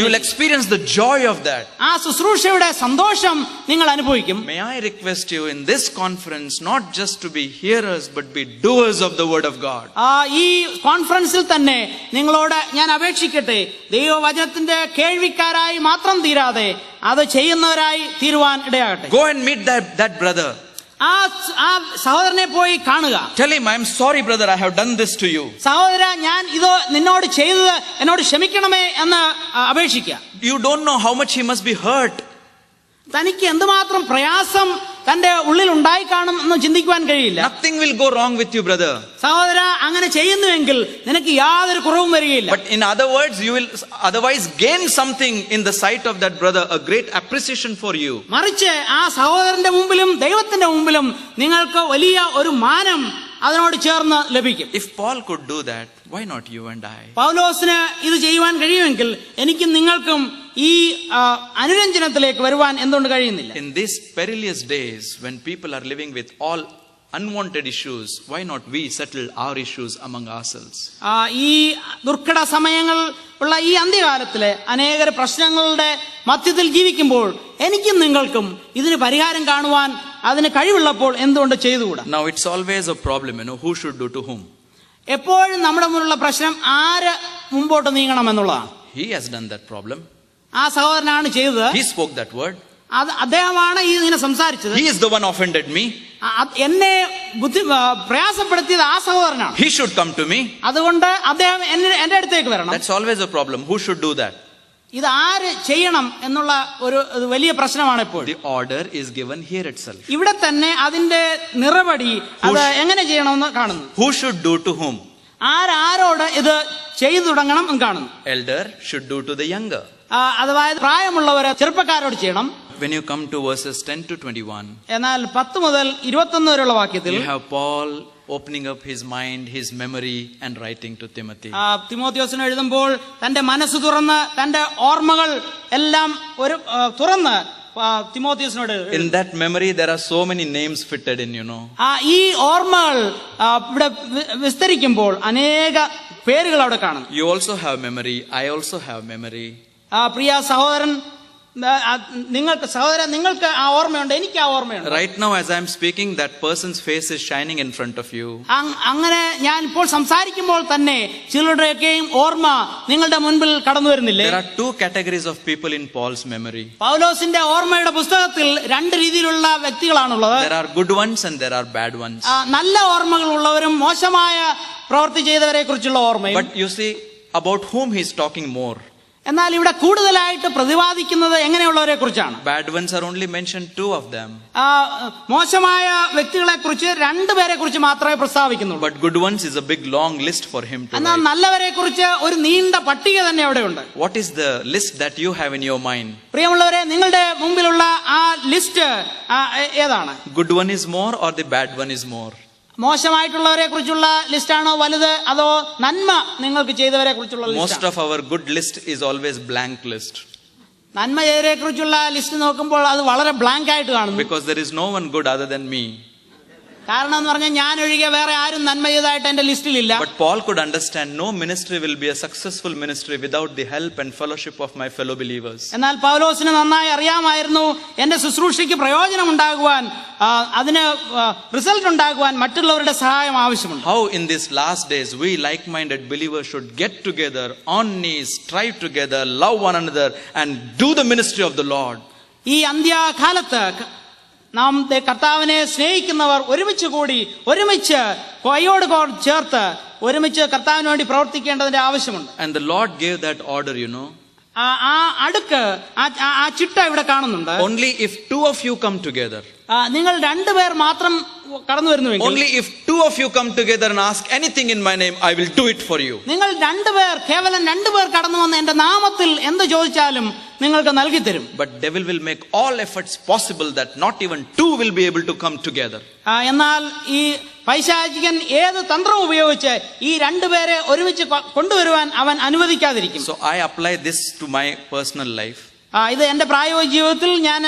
You will experience the joy of that. ആ ശുശ്രൂഷയുടെ സന്തോഷം നിങ്ങൾ അനുഭവിക്കും. May I request you in this conference not just to be hearers but be doers of the word of God. ഈ കോൺഫറൻസിൽ തന്നെ നിങ്ങളോട് ഞാൻ അപേക്ഷിക്കട്ടെ, ദൈവവചനത്തിന്റെ കേൾവിക്കാരായി മാത്രം തീരാതെ അത് ചെയ്യുന്നവരായി തീരുവാൻ ഇടയാകട്ടെ. Go and meet that brother. ആ സഹോദരനെ പോയി കാണുക. Tell him, I am sorry brother, I have done this to you. സഹോദര, ഞാൻ ഇത് നിന്നോട് ചെയ്തത് എന്നോട് ക്ഷമിക്കണമേ എന്ന് അപേക്ഷിക്കുക. You don't know how much he must be hurt. തനിക്ക് എന്തുമാത്രം പ്രയാസം തന്റെ ഉള്ളിൽ ഉണ്ടായി കാണും എന്ന് ചിന്തിക്കുവാൻ കഴിയില്ല. Nothing will go wrong with you brother. സഹോദര, അങ്ങനെ ചെയ്യുന്നുവെങ്കിൽ നിനക്ക് യാതൊരു കുറവും വരികയില്ല. But in other words, you will otherwise gain something in the sight of that brother, a great appreciation for you. മറിച്ച് ആ സഹോദരന്റെ മുമ്പിലും ദൈവത്തിന്റെ മുമ്പിലും നിങ്ങൾക്ക് വലിയ ഒരു മാനം അതിനോട് ചേർന്ന് ലഭിക്കും. If Paul could do that, why not you and I? പൗലോസിന് ഇത് ചെയ്യുവാൻ കഴിയുമെങ്കിൽ എനിക്കും നിങ്ങൾക്കും ഈ അനുരഞ്ജനത്തിലേക്ക് വരുവാൻ എന്തുകൊണ്ട് കഴിയുന്നില്ല? In these perilous days when people are living with all unwanted issues, why not we settle our issues among ourselves? ഈ ദുർഘട സമയങ്ങൾ ഉള്ള ഈ അന്ത്യകാലത്തിലെ അനേക പ്രശ്നങ്ങളുടെ മധ്യത്തിൽ ജീവിക്കുമ്പോൾ എനിക്കും നിങ്ങൾക്കും ഇതിന് പരിഹാരം കാണുവാൻ അതിന് കഴിവുള്ളപ്പോൾ എന്തുകൊണ്ട് ചെയ്തുകൂടാ? Now it's always a problem, who should do to whom? എപ്പോഴും നമ്മുടെ മുന്നിലുള്ള പ്രശ്നം ആര് മുമ്പോട്ട് നീങ്ങണം എന്നുള്ളതാണ്. He has done that problem. ആ സഹോദരനാണ് ചെയ്തത്. He spoke that word. അദ്ദേഹമാണ് ഇതിനെ സംസാരിച്ചത്. He is the one offended me. എന്നെ പ്രയാസപ്പെടുത്തിയത് ആ സഹോദരനാണ്. He should come to me. അതുകൊണ്ട് അദ്ദേഹം എന്റെ അടുത്തേക്ക് വരണം. That's always a problem. Who should do that? ഇത് ആര് ചെയ്യണം എന്നുള്ള ഒരു വലിയ പ്രശ്നമാണ് ഇപ്പോൾ. The order is given here itself. ഇവിടെ തന്നെ അതിന്റെ നിറപടി അത് എങ്ങനെ ചെയ്യണമെന്ന് കാണുന്നു. Who should do to whom? ആരോട് ഇത് ചെയ്തു തുടങ്ങണം എന്ന് കാണുന്നു. Elder should do to the younger. അഥവാ പ്രായമുള്ളവരെ ചെറുപ്പക്കാരോട് ചെയ്യണം. When you come to verses 10 to 21, എന്നാൽ 10 മുതൽ 21 വരെയുള്ള വാക്യത്തിൽ you have Paul opening up his mind, his memory and writing to Timothy. തിമോത്തിയോസിന് എഴുതുമ്പോൾ തന്റെ മനസ്സ് തുറന്ന് തന്റെ ഓർമ്മകൾ എല്ലാം ഒരു തുറന്ന് തിമോത്തിയോസിനോട്. In that memory there are so many names fitted in, ഈ ഓർമ്മകൾ ഇവിടെ വിസ്തരിക്കുമ്പോൾ അനേക പേരുകൾ അവിടെ കാണും. You also have memory, I also have memory. പ്രിയ സഹോദരൻ, നിങ്ങൾക്ക് ആ ഓർമ്മയുണ്ട്, എനിക്ക് ആ ഓർമ്മയുണ്ട്. Right now as I am speaking, that person's face is shining in front of you. അങ്ങനെ ഞാൻ ഇപ്പോൾ സംസാരിക്കുമ്പോൾ തന്നെ ചിലരുടെയൊക്കെയും ഓർമ്മ നിങ്ങളുടെ മുൻപിൽ കടന്നു വരുന്നില്ലേ? There are two categories of people in Paul's memory. പൗലോസിന്റെ ഓർമ്മയുടെ പുസ്തകത്തിൽ രണ്ട് രീതിയിലുള്ള വ്യക്തികളാണുള്ളത്. There are good ones and there are bad ones. നല്ല ഓർമ്മകൾ ഉള്ളവരും മോശമായ പ്രവൃത്തി ചെയ്തവരെ കുറിച്ചുള്ള ഓർമ്മയും. But you see, about whom he is talking more. എന്നാൽ ഇവിടെ കൂടുതലായിട്ട് പ്രതിപാദിക്കുന്നത് എങ്ങനെയുള്ളവരെ കുറിച്ചാണ്? Bad ones are only mentioned, 2 of them. മോശമായ വ്യക്തികളെ കുറിച്ച് 2 പേരെ കുറിച്ച് മാത്രമേ പ്രസ്താവിക്കുന്നുള്ളൂ. But good ones is a big long list for him to എന്നാൽ write. നല്ലവരെ കുറിച്ച് ഒരു നീണ്ട പട്ടിക തന്നെ അവിടെയുണ്ട്. What is the list that you have in your mind? പ്രിയമുള്ളവരെ, നിങ്ങളുടെ മുമ്പിലുള്ള ആ ലിസ്റ്റ് ഏതാണ്? Good one is more or the bad one is more? മോശമായിട്ടുള്ളവരെ കുറിച്ചുള്ള ലിസ്റ്റാണോ വലുത്, അതോ നന്മ നിങ്ങൾക്ക് ചെയ്തവരെ കുറിച്ചുള്ള list? Most of our good list is always blank list. നന്മ ചെയ്തവരെ കുറിച്ചുള്ള ലിസ്റ്റ് നോക്കുമ്പോൾ അത് വളരെ ബ്ലാങ്ക് ആയിട്ട് കാണുന്നു. Because there is no one good other than me. കാരണം എന്ന് പറഞ്ഞാൽ ഞാൻ ഒഴികെ വേറെ ആരും നന്മ ചെയ്തതായിട്ട് എന്റെ ലിസ്റ്റിലില്ല. But Paul could understand no ministry will be a successful ministry without the help and fellowship of my fellow believers. എന്നാൽ പൗലോസിന് നന്നായി അറിയാമായിരുന്നു എന്റെ ശുശ്രൂഷയ്ക്ക് പ്രയോജനം ഉണ്ടാകുവാൻ, അതിന് റിസൾട്ട് ഉണ്ടാകുവാൻ മറ്റുള്ളവരുടെ സഹായം ആവശ്യമുണ്ട്. How in these last days we like-minded believers should get together on knees, strive together, love one another and do the ministry of the Lord. ഈ അന്ത്യകാലത്ത് നാം കർത്താവിനെ സ്നേഹിക്കുന്നവർ ഒരുമിച്ച് കൂടി ഒരുമിച്ച് കൈയോട് ചേർത്ത് ഒരുമിച്ച് കർത്താവിന് വേണ്ടി പ്രവർത്തിക്കേണ്ടതിന്റെ ആവശ്യമുണ്ട്. And the Lord gave that order, ആ അടുക്ക് ആ ചിട്ട ഇവിടെ കാണുന്നുണ്ട്. Only if 2 of you come together. നിങ്ങൾ 2 പേർ മാത്രം കടന്നു വരുന്നുവെങ്കിൽ, only if 2 of you come together and ask anything in my name, I will do it for you. നിങ്ങൾ 2 പേർ, കേവലം 2 പേർ കടന്നു വന്ന് എന്റെ നാമത്തിൽ എന്ത് ചോദിച്ചാലും നിങ്ങൾക്ക് നൽകി തരും. But devil will make all efforts possible that not even 2 will be able to come together. എന്നാൽ ഈ പൈശാചികൻ ഏത് തന്ത്രം ഉപയോഗിച്ച് ഈ 2 പേരെ ഒരുമിച്ച് കൊണ്ടുവരുവാൻ അവൻ അനുവദിക്കാതിരിക്കും. So I apply this to my personal life. ഇത് എന്റെ പ്രായോഗിക ജീവിതത്തിൽ ഞാൻ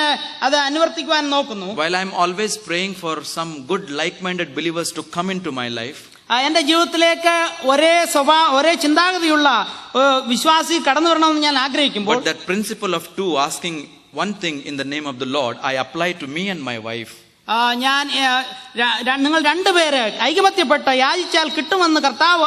അത് അനുവർത്തിക്കുവാൻ നോക്കുന്നു. While I am always praying for some good like-minded believers to come into my life, എന്റെ ജീവിതത്തിലേക്ക് ഒരേ ചിന്താഗതിയുള്ള വിശ്വാസി കടന്നു വരണമെന്ന് ഞാൻ ആഗ്രഹിക്കുമ്പോൾ, But that principle of two, asking one thing in the name of the Lord, I apply to me and my wife. ഞാൻ നിങ്ങൾ രണ്ടുപേര് ഐകമത്യപ്പെട്ട് യാചിച്ചാൽ കിട്ടുമെന്ന് കർത്താവ്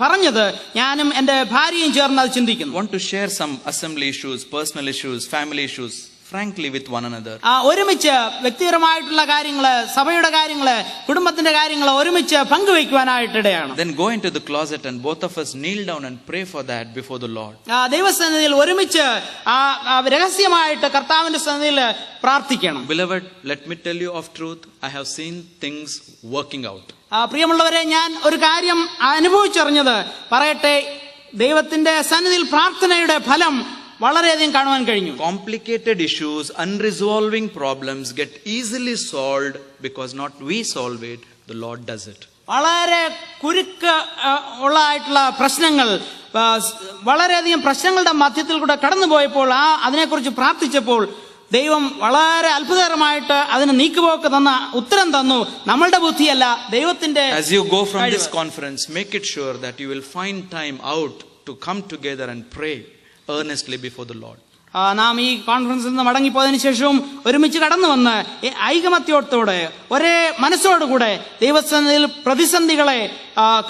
പറഞ്ഞത് ഞാനും എന്റെ ഭാര്യയും ചേർന്ന് അത് ചിന്തിക്കുന്നു. Want to share some assembly issues, personal issues, family issues frankly with one another. ഒരുമിച്ച് വ്യക്തിപരമായിട്ടുള്ള കാര്യങ്ങള്, സഭയുടെ കാര്യങ്ങള്, കുടുംബത്തിന്റെ കാര്യങ്ങള് ഒരുമിച്ച് പങ്കുവയ്ക്കുവാനായിട്ടിടയാണ്. Then go into the closet and both of us kneel down and pray for that before the Lord. ദൈവസന്നിധിയിൽ ഒരുമിച്ച് രഹസ്യമായിട്ട് കർത്താവിന്റെ സന്നിധിയിൽ പ്രാർത്ഥിക്കണം. Beloved, let me tell you of truth, I have seen things working out. പ്രിയമുള്ളവരെ, ഞാൻ ഒരു കാര്യം അനുഭവിച്ചറിഞ്ഞത് പറയട്ടെ. ദൈവത്തിന്റെ സന്നിധിയിൽ പ്രാർത്ഥനയുടെ ഫലം വളരെയധികം കാണുവാൻ കഴിഞ്ഞു. Complicated issues, unresolving problems get easily solved because not we solve it, the Lord does it. വളരെ കുരുക്ക് ഉള്ളതായിട്ടുള്ള പ്രശ്നങ്ങൾ, വളരെയധികം പ്രശ്നങ്ങളുടെ മധ്യത്തിൽ കൂടെ കടന്നുപോയപ്പോൾ അതിനെക്കുറിച്ച് പ്രാർത്ഥിച്ചപ്പോൾ ദൈവം വളരെ അത്ഭുതകരമായിട്ട് അതിന് നീക്കുപോക്ക് തന്ന ഉത്തരം തന്നു. നമ്മളുടെ ബുദ്ധിയല്ല, ദൈവത്തിന്റെ. As you go from this conference, make it sure that you will find time out to come together and pray earnestly before the Lord. നാം ഈ കോൺഫറൻസിൽ നിന്ന് മടങ്ങിപ്പോയതിനു ശേഷവും ഒരുമിച്ച് കടന്നു വന്ന് ഐകമത്യത്തോടെ ഒരേ മനസ്സോടുകൂടെ ദൈവസന്നിധിയിൽ പ്രതിസന്ധികളെ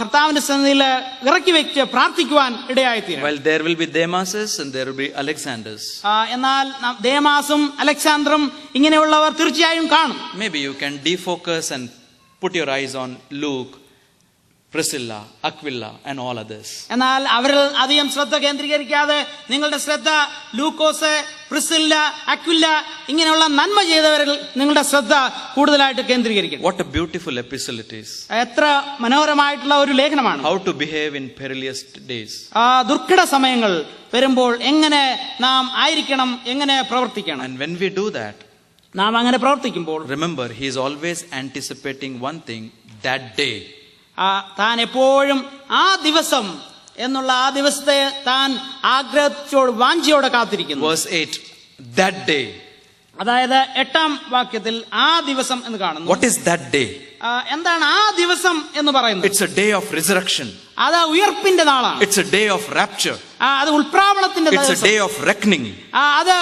കർത്താവിന്റെ സന്നിധിയിൽ ഇറക്കി വെച്ച് പ്രാർത്ഥിക്കുവാൻ ഇടയായിത്തീരും. Well, there will be Demases and there will be Alexanders. എന്നാൽ ദേമാസും അലക്സാണ്ടറും ഇങ്ങനെയുള്ളവർ തീർച്ചയായും കാണും. Maybe you can defocus and put your eyes on Luke, Priscilla, Aquila and all others. എന്നാൽ അവരിൽ അധികം ശ്രദ്ധ കേന്ദ്രീകരിക്കാതെ നിങ്ങളുടെ ശ്രദ്ധ ലൂക്കോസ്, പ്രിസില്ല, അക്വില ഇങ്ങനെയുള്ള നന്മ ചെയ്തവരിൽ നിങ്ങളുടെ ശ്രദ്ധ കൂടുതലായിട്ട് കേന്ദ്രീകരിക്കണം. What a beautiful epistle it is. എത്ര മനോഹരമായിട്ടുള്ള ഒരു ലേഖനമാണ്. How to behave in perilous days. ദുർഘട സമയങ്ങൾ വരുമ്പോൾ എങ്ങനെ നാം ആയിരിക്കണം, എങ്ങനെ പ്രവർത്തിക്കണം. And when we do that, നാം അങ്ങനെ പ്രവർത്തിക്കുമ്പോൾ remember, he is always anticipating one thing, that day. താൻ എപ്പോഴും ആ ദിവസം എന്നുള്ള ആ ദിവസത്തെ താൻ ആഗ്രഹത്തോട് വാഞ്ചയോടെ കാത്തിരിക്കുന്നു. Verse 8, that day. അതായത് 8-ാം വാക്യത്തിൽ ആ ദിവസം എന്ന് കാണുന്നു. What is that day? എന്താണ് ആ ദിവസം എന്ന് പറയുന്നത്? It's a day of resurrection. അത് ഉയർപ്പിന്റെ നാളാണ്. It's a day of rapture. അത് ഉൾപ്രാവണത്തിന്റെ It's a day of reckoning. അത്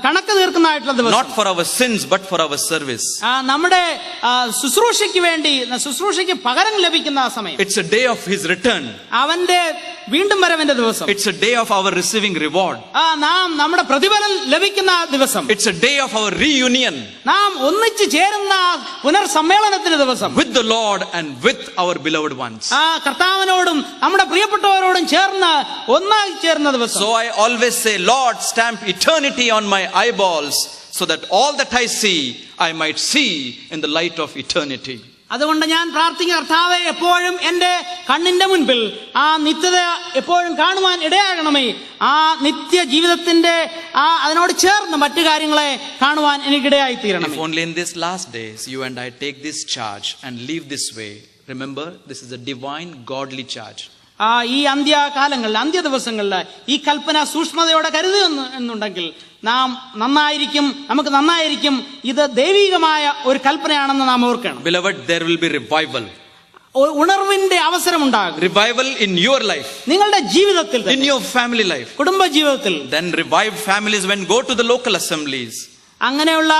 കണക്ക് തീർക്കുന്നതായിട്ടുള്ള ദിവസം. Not for our sins but for our service. നമ്മുടെ ശുശ്രൂഷയ്ക്ക് വേണ്ടി, ശുശ്രൂഷയ്ക്ക് പകരം ലഭിക്കുന്ന സമയം. It's a day of his return. അവന്റെ വീണ്ടും വരവിന്റെ ദിവസം. It's a day of our receiving reward. നാം നമ്മുടെ പ്രതിഫലം ലഭിക്കുന്ന ദിവസം. It's a day of our reunion. നാം ഒന്നിച്ചു ചേരുന്ന പുനർസമ്മേളനത്തിന്റെ ദിവസം. With the Lord and with our beloved ones. കർത്താവിനോടും നമ്മുടെ പ്രിയപ്പെട്ടവരോടും ചേർന്ന് ഒന്നായി ചേർന്ന ദിവസം. So I always say, Lord, stamp eternity on my eyeballs so that all that I see, I might see in the light of eternity. അതുകൊണ്ട് ഞാൻ പ്രാർത്ഥിക്കുന്ന കർത്താവേ, എപ്പോഴും എന്റെ കണ്ണിന്റെ മുൻപിൽ ആ നിത്യത എപ്പോഴും കാണുവാൻ ഇടയാകണമേ. ആ നിത്യ ജീവിതത്തിന്റെ അതിനോട് ചേർന്ന് മറ്റു കാര്യങ്ങളെ കാണുവാൻ എനിക്കിടയായി തീരണം. If only in these last days you and I take this charge and live this way, remember, this is a divine godly charge. ഈ അന്ത്യകാലങ്ങളിൽ, അന്ത്യ ദിവസങ്ങളിൽ ഈ കൽപ്പന സൂക്ഷ്മതയോടെ കരുതുന്നു എന്നുണ്ടെങ്കിൽ നാം നന്നായിരിക്കും, നമുക്ക് നന്നായിരിക്കും. ഇത് ദൈവികമായ ഒരു കൽപ്പനയാണെന്ന് നാം ഓർക്കണം. Beloved, there will be revival. ഉണർവിന്റെ അവസരമുണ്ടാകും. Revival in your life, നിങ്ങളുടെ ജീവിതത്തിൽ, in your family life, കുടുംബ ജീവിതത്തിൽ. Then revived families when go to the local assemblies. അങ്ങനെയുള്ള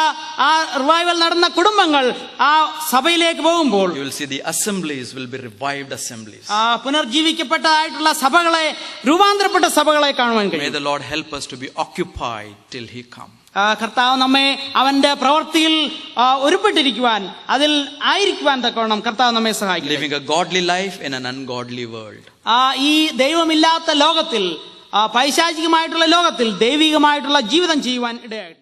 ആ റിവൈവൽ നടന്ന കുടുംബങ്ങൾ ആ സഭയിലേക്ക് പോകുമ്പോൾ you will see the assemblies will be revived assemblies. പുനർജീവിക്കപ്പെട്ടതായിട്ടുള്ള സഭകളെ, രൂപാന്തരപ്പെട്ട സഭകളെ കാണുവാൻ കഴിയും. May the Lord help us to be occupied till he come. കർത്താവ് നമ്മെ അവന്റെ പ്രവൃത്തിയിൽ ഒരുപ്പെട്ടിരിക്കുവാൻ, അതിൽ ആയിരിക്കുവാൻ തക്കവണ്ണം കർത്താവ് നമ്മെ സഹായിക്കും. Living a godly life in an ungodly world. ഈ ദൈവമില്ലാത്ത ലോകത്തിൽ, പൈശാചികമായിട്ടുള്ള ലോകത്തിൽ ദൈവികമായിട്ടുള്ള ജീവിതം ചെയ്യുവാൻ ഇടയായിട്ട്